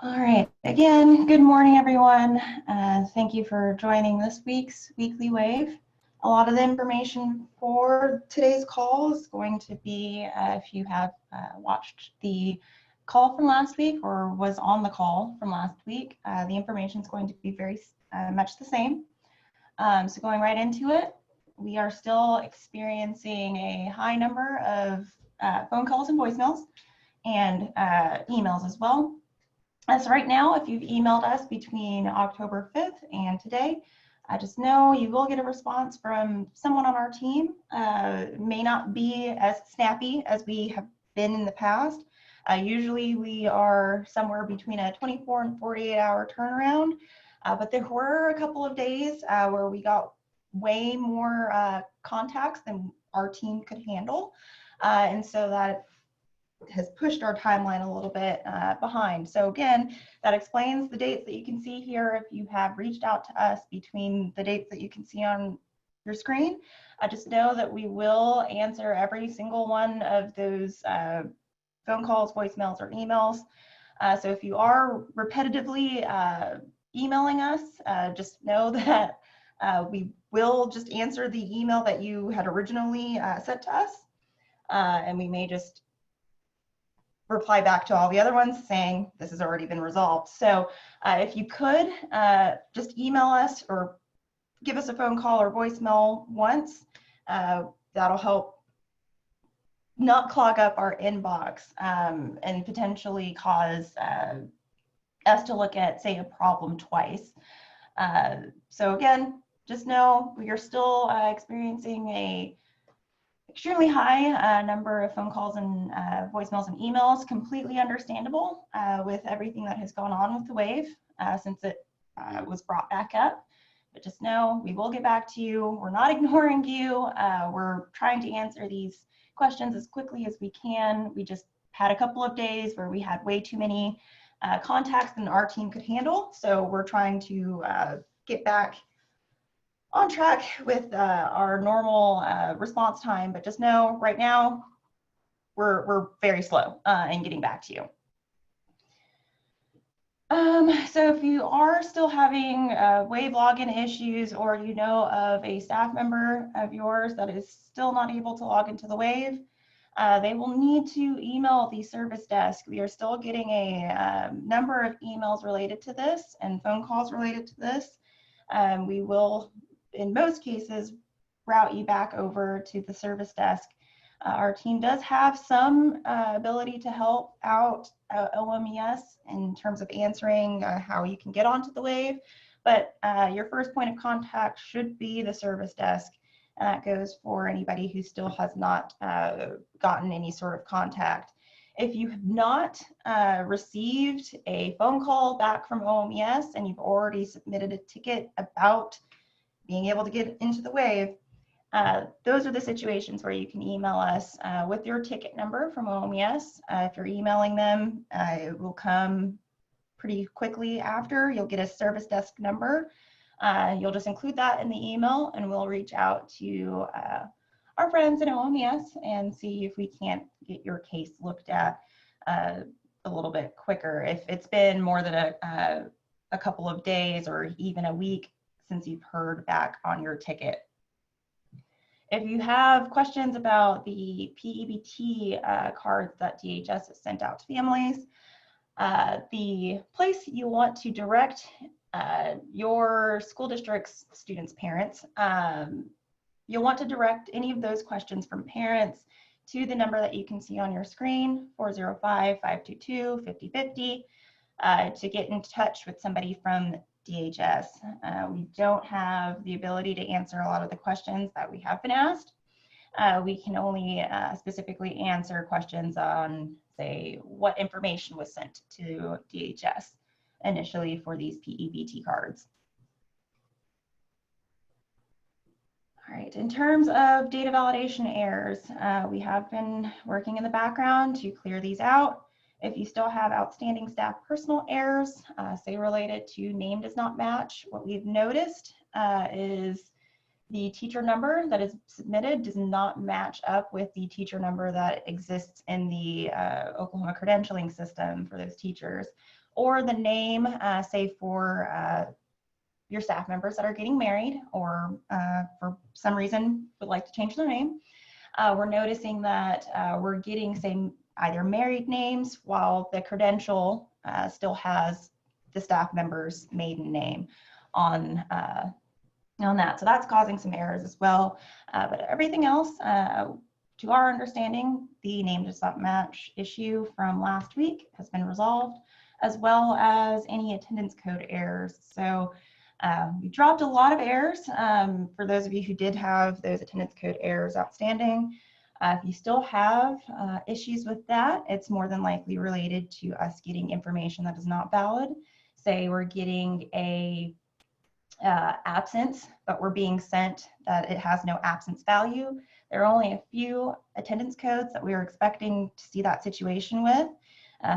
All right, again, good morning, everyone. Thank you for joining this week's Weekly Wave. A lot of the information for today's call is going to be, if you have watched the call from last week or was on the call from last week, the information is going to be very much the same. So going right into it, we are still experiencing a high number of phone calls and voicemails and emails as well. So right now, if you've emailed us between October 5th and today, just know you will get a response from someone on our team. It may not be as snappy as we have been in the past. Usually we are somewhere between a 24 and 48 hour turnaround, but there were a couple of days where we got way more contacts than our team could handle. And so that has pushed our timeline a little bit behind. So again, that explains the dates that you can see here. If you have reached out to us between the dates that you can see on your screen, just know that we will answer every single one of those phone calls, voicemails, or emails. So if you are repetitively emailing us, just know that we will just answer the email that you had originally sent to us, and we may just reply back to all the other ones saying this has already been resolved. So if you could just email us or give us a phone call or voicemail once, that'll help not clog up our inbox and potentially cause us to look at, say, a problem twice. So again, just know we are still experiencing a extremely high number of phone calls and voicemails and emails, completely understandable with everything that has gone on with the wave since it was brought back up. But just know we will get back to you. We're not ignoring you. We're trying to answer these questions as quickly as we can. We just had a couple of days where we had way too many contacts than our team could handle. So we're trying to get back on track with our normal response time, but just know right now we're very slow in getting back to you. So if you are still having Wave login issues, or you know of a staff member of yours that is still not able to log into the Wave, they will need to email the service desk. We are still getting a number of emails related to this and phone calls related to this. We will, in most cases, route you back over to the service desk. Our team does have some ability to help out OMES in terms of answering how you can get onto the Wave, but your first point of contact should be the service desk, and that goes for anybody who still has not gotten any sort of contact. If you have not received a phone call back from OMES and you've already submitted a ticket about being able to get into the Wave, those are the situations where you can email us with your ticket number from OMES. If you're emailing them, it will come pretty quickly after. You'll get a service desk number. You'll just include that in the email, and we'll reach out to our friends at OMES and see if we can't get your case looked at a little bit quicker. If it's been more than a couple of days or even a week since you've heard back on your ticket. If you have questions about the PEBT cards that DHS has sent out to families, the place you want to direct your school district's students' parents, you'll want to direct any of those questions from parents to the number that you can see on your screen, 405-522-5050, to get in touch with somebody from DHS. We don't have the ability to answer a lot of the questions that we have been asked. We can only specifically answer questions on, say, what information was sent to DHS initially for these PEBT cards. All right, in terms of data validation errors, we have been working in the background to clear these out. If you still have outstanding staff personal errors, say related to name does not match, what we've noticed is the teacher number that is submitted does not match up with the teacher number that exists in the Oklahoma credentialing system for those teachers, or the name, say for your staff members that are getting married or for some reason would like to change their name. We're noticing that we're getting, say, either married names while the credential still has the staff member's maiden name on that. So that's causing some errors as well. But everything else, to our understanding, the name does not match issue from last week has been resolved, as well as any attendance code errors. So we dropped a lot of errors for those of you who did have those attendance code errors outstanding. If you still have issues with that, it's more than likely related to us getting information that is not valid. Say we're getting a absence, but we're being sent that it has no absence value. There are only a few attendance codes that we are expecting to see that situation with.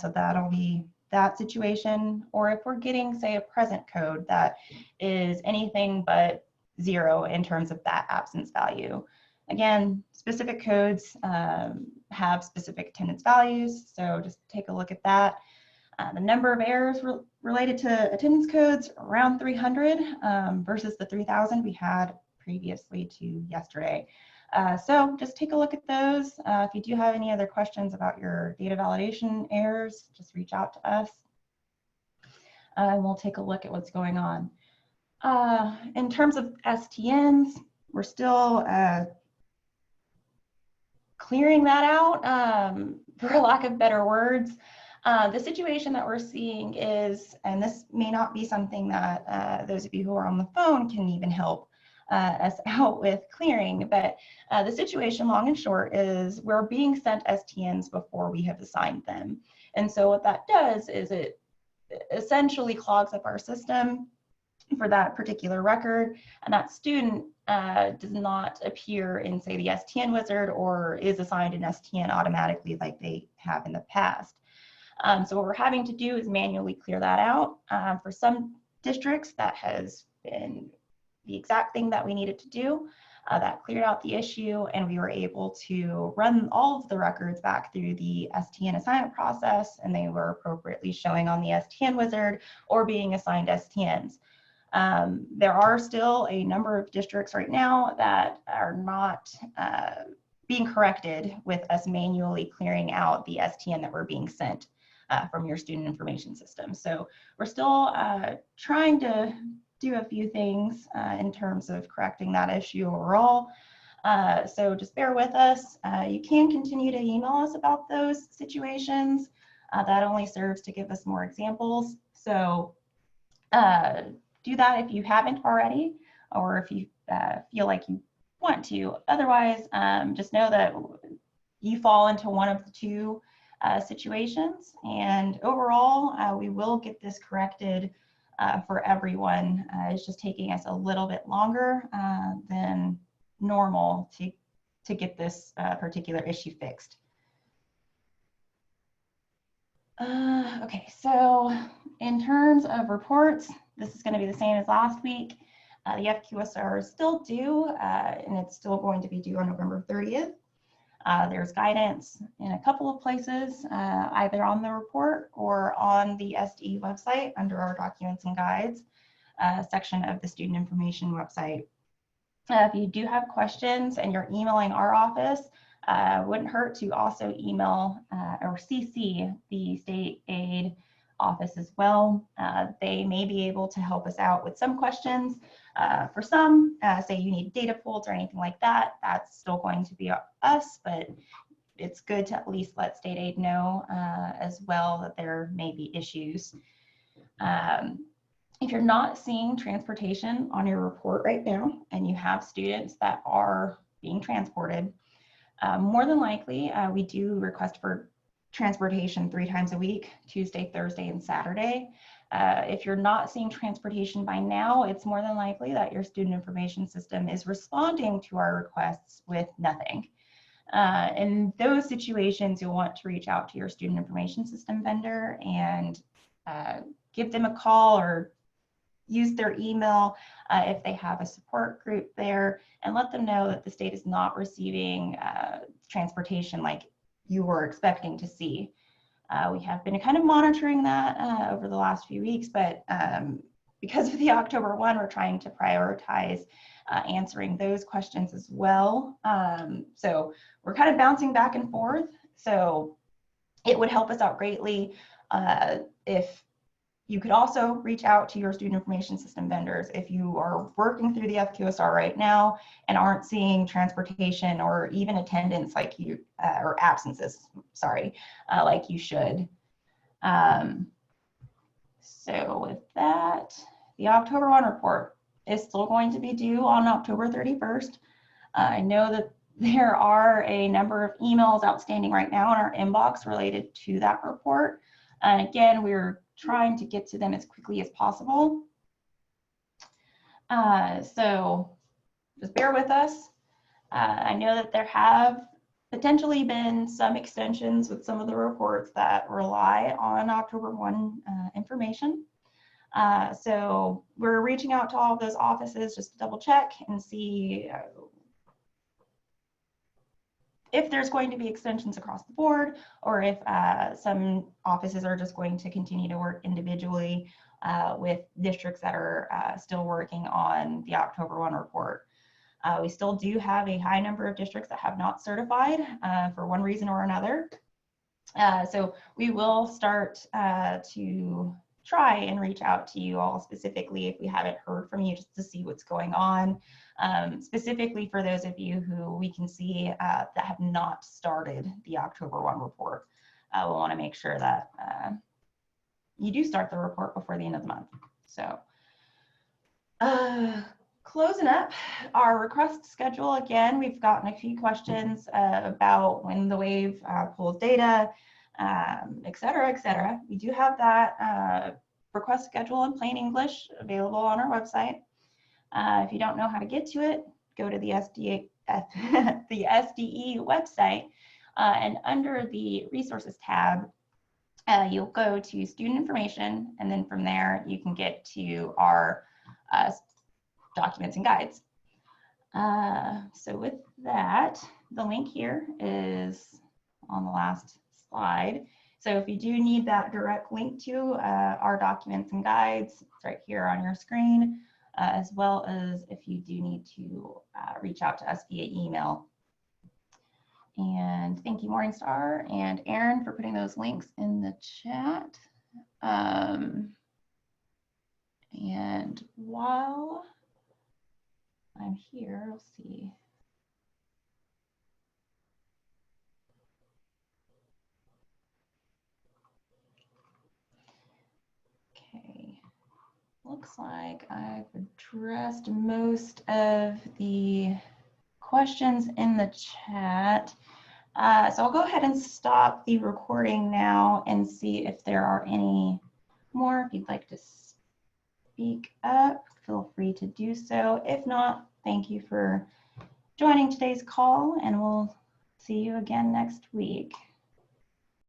So that'll be that situation. Or if we're getting, say, a present code that is anything but 0 in terms of that absence value. Again, specific codes have specific attendance values, so just take a look at that. The number of errors related to attendance codes around 300 versus the 3,000 we had previously to yesterday. So just take a look at those. If you do have any other questions about your data validation errors, just reach out to us and we'll take a look at what's going on. In terms of STNs, we're still clearing that out, for lack of better words. The situation that we're seeing is, and this may not be something that those of you who are on the phone can even help us out with clearing, but the situation, long and short, is we're being sent STNs before we have assigned them. And so what that does is it essentially clogs up our system for that particular record, and that student does not appear in, say, the STN wizard or is assigned an STN automatically like they have in the past. So what we're having to do is manually clear that out. For some districts, that has been the exact thing that we needed to do. That cleared out the issue, and we were able to run all of the records back through the STN assignment process, and they were appropriately showing on the STN wizard or being assigned STNs. There are still a number of districts right now that are not being corrected with us manually clearing out the STN that we're being sent from your student information system. So we're still trying to do a few things in terms of correcting that issue overall. So just bear with us. You can continue to email us about those situations. That only serves to give us more examples. So do that if you haven't already, or if you feel like you want to. Otherwise, just know that you fall into one of the two situations, and overall, we will get this corrected for everyone. It's just taking us a little bit longer than normal to get this particular issue fixed. Okay, so in terms of reports, this is going to be the same as last week. The FQSR is still due, and it's still going to be due on November 30th. There's guidance in a couple of places, either on the report or on the SDE website under our documents and guides section of the student information website. If you do have questions and you're emailing our office, wouldn't hurt to also email or CC the state aid office as well. They may be able to help us out with some questions. For some, say you need data pools or anything like that, that's still going to be us, but it's good to at least let state aid know as well that there may be issues. If you're not seeing transportation on your report right now and you have students that are being transported, more than likely we do request for transportation 3 times a week, Tuesday, Thursday, and Saturday. If you're not seeing transportation by now, it's more than likely that your student information system is responding to our requests with nothing. In those situations, you'll want to reach out to your student information system vendor and give them a call or use their email if they have a support group there, and let them know that the state is not receiving transportation like you were expecting to see. We have been kind of monitoring that over the last few weeks, but because of the October 1, we're trying to prioritize answering those questions as well. So we're kind of bouncing back and forth. So it would help us out greatly if you could also reach out to your student information system vendors if you are working through the FQSR right now and aren't seeing transportation or even attendance like you, or absences, sorry, like you should. So with that, the October 1 report is still going to be due on October 31st. I know that there are a number of emails outstanding right now in our inbox related to that report. And again, we're trying to get to them as quickly as possible. So just bear with us. I know that there have potentially been some extensions with some of the reports that rely on October 1 information. So we're reaching out to all of those offices just to double check and see if there's going to be extensions across the board, or if some offices are just going to continue to work individually with districts that are still working on the October 1 report. We still do have a high number of districts that have not certified for one reason or another. So we will start to try and reach out to you all specifically if we haven't heard from you, just to see what's going on. Specifically for those of you who we can see that have not started the October 1 report. We'll want to make sure that you do start the report before the end of the month. So closing up our request schedule, again, we've gotten a few questions about when the WAVE pulls data, et cetera, et cetera. We do have that request schedule in plain English available on our website. If you don't know how to get to it, go to the SDE website, and under the resources tab, you'll go to student information, and then from there you can get to our documents and guides. So with that, the link here is on the last slide. So if you do need that direct link to our documents and guides, it's right here on your screen, as well as if you do need to reach out to us via email. And thank you, Morningstar and Aaron, for putting those links in the chat. And while I'm here, let's see. Okay, looks like I've addressed most of the questions in the chat. So I'll go ahead and stop the recording now and see if there are any more. If you'd like to speak up, feel free to do so. If not, thank you for joining today's call, and we'll see you again next week.